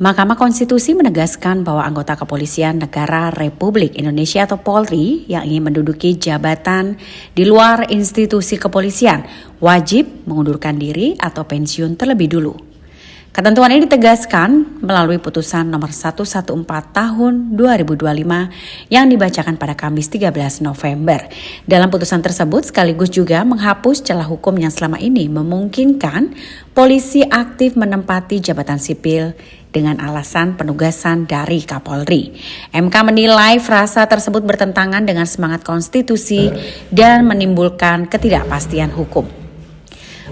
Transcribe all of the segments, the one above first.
Mahkamah Konstitusi menegaskan bahwa anggota kepolisian negara Republik Indonesia atau Polri yang ingin menduduki jabatan di luar institusi kepolisian wajib mengundurkan diri atau pensiun terlebih dulu. Ketentuan ini ditegaskan melalui putusan nomor 114 tahun 2025 yang dibacakan pada Kamis 13 November. Dalam putusan tersebut sekaligus juga menghapus celah hukum yang selama ini memungkinkan polisi aktif menempati jabatan sipil dengan alasan penugasan dari Kapolri. MK menilai frasa tersebut bertentangan dengan semangat konstitusi dan menimbulkan ketidakpastian hukum.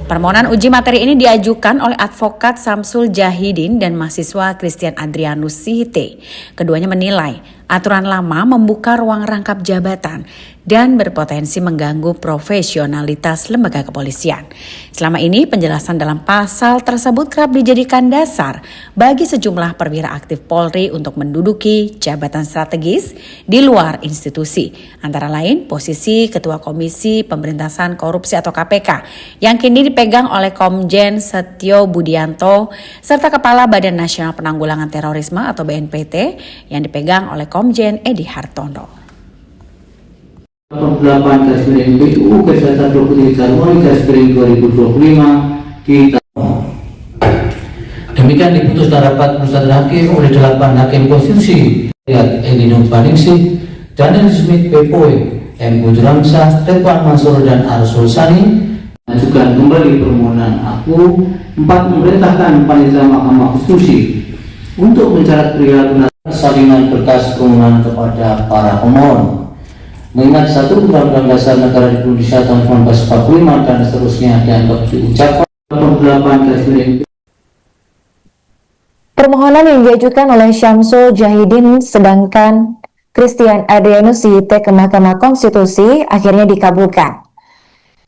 Permohonan uji materi ini diajukan oleh advokat Samsul Jahidin dan mahasiswa Christian Adrianus Sihite. Keduanya menilai aturan lama membuka ruang rangkap jabatan dan berpotensi mengganggu profesionalitas lembaga kepolisian. Selama ini penjelasan dalam pasal tersebut kerap dijadikan dasar bagi sejumlah perwira aktif Polri untuk menduduki jabatan strategis di luar institusi. Antara lain posisi Ketua Komisi Pemberantasan Korupsi atau KPK yang kini dipegang oleh Komjen Setio Budianto serta Kepala Badan Nasional Penanggulangan Terorisme atau BNPT yang dipegang oleh Komjen Edi Hartono. 8/PUU Kesehatan 23/2025 kita. Demikian diputus dalam rapat Musyawarah Hakim oleh 8 Hakim Konstitusi Edi Nurbaningsih, Daniel Smith Pepoe, M. Budramsah, Ridwan Mansur dan Arsul Sani. Ajukan kembali permohonan aku 4 memerintahkan panitia Mahkamah Konstitusi untuk mencatat perihal salinan berkas permohonan kepada para pemohon. Mengingat 1 Undang-Undang Dasar Negara Republik Indonesia tahun 1945 dan seterusnya dianggap diucapkan 8/PUU. Permohonan yang diajukan oleh Syamsul Jahidin sedangkan Christian Adrianus Sihite ke Mahkamah Konstitusi akhirnya dikabulkan.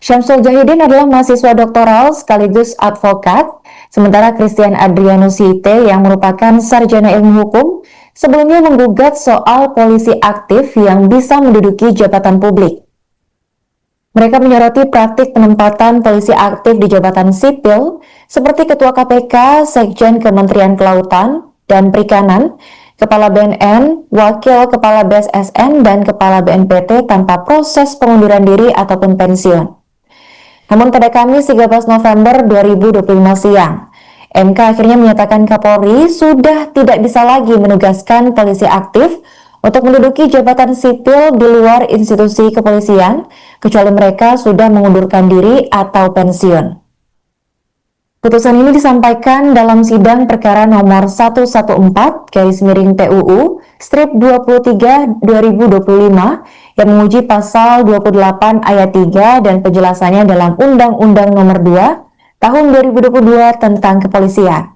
Syamsul Jahidin adalah mahasiswa doktoral sekaligus advokat, sementara Christian Adrianus Sihite yang merupakan sarjana ilmu hukum sebelumnya menggugat soal polisi aktif yang bisa menduduki jabatan publik. Mereka menyoroti praktik penempatan polisi aktif di jabatan sipil seperti Ketua KPK, Sekjen Kementerian Kelautan dan Perikanan, Kepala BNN, Wakil Kepala BSSN, dan Kepala BNPT tanpa proses pengunduran diri ataupun pensiun. Namun pada Kamis 13 November 2025 siang, MK akhirnya menyatakan Kapolri sudah tidak bisa lagi menugaskan polisi aktif untuk menduduki jabatan sipil di luar institusi kepolisian, kecuali mereka sudah mengundurkan diri atau pensiun. Putusan ini disampaikan dalam sidang perkara nomor 114/PU/23/2025 yang menguji pasal 28 ayat 3 dan penjelasannya dalam Undang-Undang Nomor 2 Tahun 2022 tentang kepolisian.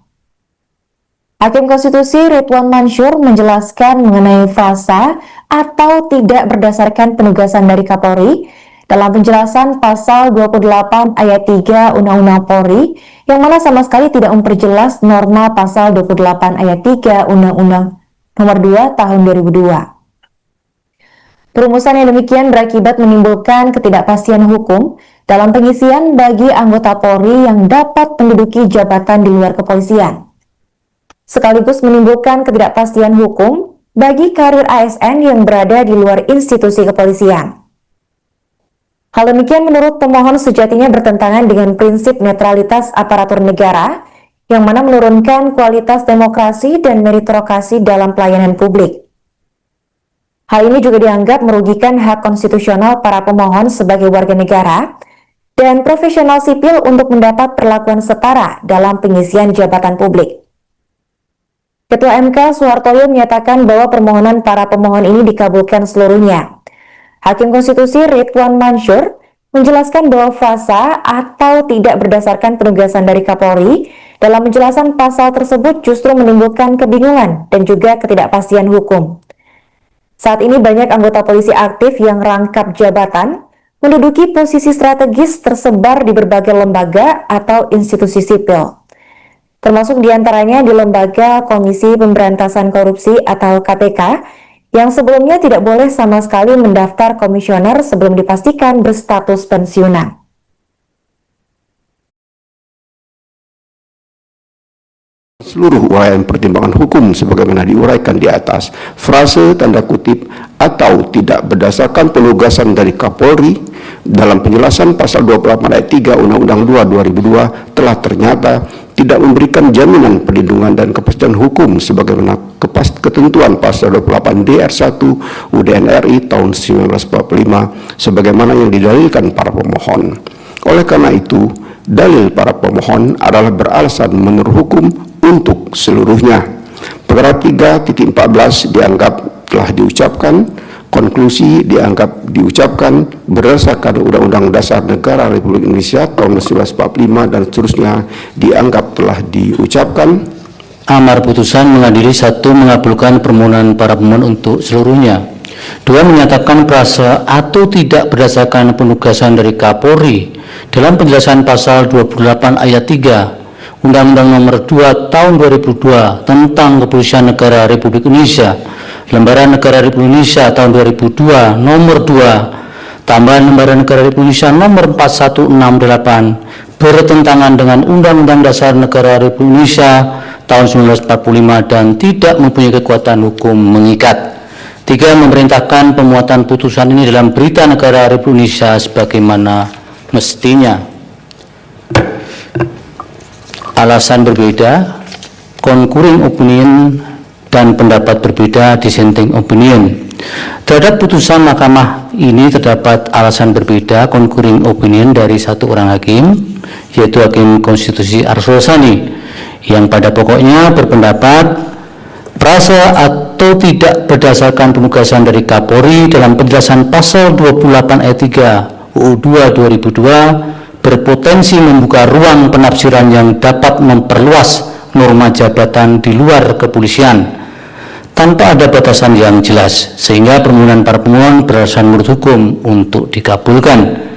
Hakim Konstitusi Ridwan Mansur menjelaskan mengenai frasa atau tidak berdasarkan penugasan dari Kapolri dalam penjelasan pasal 28 ayat 3 Undang-Undang Polri yang mana sama sekali tidak memperjelas norma pasal 28 ayat 3 Undang-Undang Nomor 2 Tahun 2002. Perumusan yang demikian berakibat menimbulkan ketidakpastian hukum dalam pengisian bagi anggota Polri yang dapat menduduki jabatan di luar kepolisian, sekaligus menimbulkan ketidakpastian hukum bagi karir ASN yang berada di luar institusi kepolisian. Hal demikian menurut pemohon sejatinya bertentangan dengan prinsip netralitas aparatur negara yang mana menurunkan kualitas demokrasi dan meritokrasi dalam pelayanan publik. Hal ini juga dianggap merugikan hak konstitusional para pemohon sebagai warga negara dan profesional sipil untuk mendapat perlakuan setara dalam pengisian jabatan publik. Ketua MK Suhartoyo menyatakan bahwa permohonan para pemohon ini dikabulkan seluruhnya. Hakim Konstitusi Ridwan Mansur menjelaskan bahwa frasa atau tidak berdasarkan penugasan dari Kapolri dalam penjelasan pasal tersebut justru menimbulkan kebingungan dan juga ketidakpastian hukum. Saat ini banyak anggota polisi aktif yang rangkap jabatan menduduki posisi strategis tersebar di berbagai lembaga atau institusi sipil, termasuk diantaranya di Lembaga Komisi Pemberantasan Korupsi atau KPK yang sebelumnya tidak boleh sama sekali mendaftar komisioner sebelum dipastikan berstatus pensiunan. seluruh uraian pertimbangan hukum sebagaimana diuraikan di atas. Frase tanda kutip atau tidak berdasarkan penugasan dari Kapolri dalam penjelasan pasal 28 ayat 3 Undang-Undang 2 2002 telah ternyata tidak memberikan jaminan perlindungan dan kepastian hukum sebagaimana ketentuan pasal 28 DR 1 UDN RI tahun 1945 sebagaimana yang didalilkan para pemohon. Oleh karena itu, dalil para pemohon adalah beralasan menurut hukum untuk seluruhnya. Perkara 3.14 dianggap telah diucapkan, konklusi dianggap diucapkan berdasarkan Undang-Undang Dasar Negara Republik Indonesia tahun 1945 dan seterusnya dianggap telah diucapkan. Amar putusan mengadili: 1. Mengabulkan permohonan para pemohon untuk seluruhnya. 2. Menyatakan frase atau tidak berdasarkan penugasan dari Kapolri dalam penjelasan pasal 28 ayat 3 Undang-Undang Nomor 2 Tahun 2002 tentang Kepolisian Negara Republik Indonesia, Lembaran Negara Republik Indonesia tahun 2002 Nomor 2 tambahan Lembaran Negara Republik Indonesia Nomor 4168 bertentangan dengan Undang-Undang Dasar Negara Republik Indonesia tahun 1945 dan tidak mempunyai kekuatan hukum mengikat. 3. Memerintahkan pemuatan putusan ini dalam Berita Negara Republik Indonesia sebagaimana mestinya. Alasan berbeda, concurring opinion dan pendapat berbeda, dissenting opinion. Terhadap putusan mahkamah ini terdapat alasan berbeda, concurring opinion dari satu orang hakim, yaitu Hakim Konstitusi Arsul Sani, yang pada pokoknya berpendapat frase atau tidak berdasarkan penugasan dari Kapolri dalam penjelasan pasal 28 ayat 3 UU 2 2002 berpotensi membuka ruang penafsiran yang dapat memperluas norma jabatan di luar kepolisian tanpa ada batasan yang jelas, sehingga permohonan para pemohon beralasan menurut hukum untuk dikabulkan.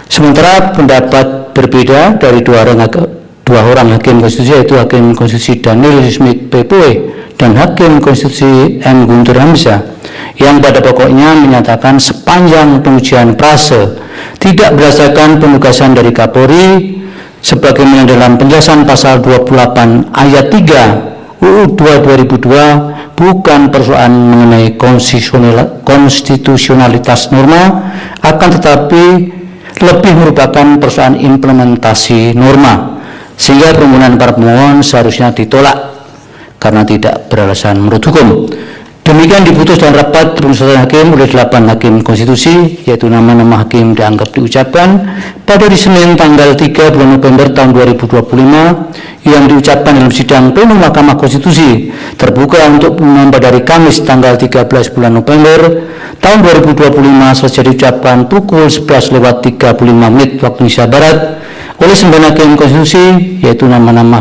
Sementara pendapat berbeda dari dua orang hakim konstitusi, yaitu Hakim Konstitusi Daniel Smith PPW dan Hakim Konstitusi M. Guntur Hamzah, yang pada pokoknya menyatakan sepanjang pengujian frase tidak berdasarkan penugasan dari Kapolri sebagaimana dalam penjelasan pasal 28 ayat 3 UU 2 2002 bukan persoalan mengenai konstitusionalitas norma, akan tetapi lebih merupakan persoalan implementasi norma, sehingga permohonan para pemohon seharusnya ditolak karena tidak beralasan menurut hukum. Demikian diputus dalam rapat permusyawaratan hakim oleh 8 hakim konstitusi, yaitu nama-nama hakim dianggap diucapkan pada hari Senin tanggal 3 bulan November tahun 2025 yang diucapkan dalam sidang plenum Mahkamah Konstitusi terbuka untuk pengumuman pada hari Kamis tanggal 13 bulan November tahun 2025 selesai diucapkan pukul 11:35 waktu Indonesia Barat oleh 9 hakim konstitusi, yaitu nama-nama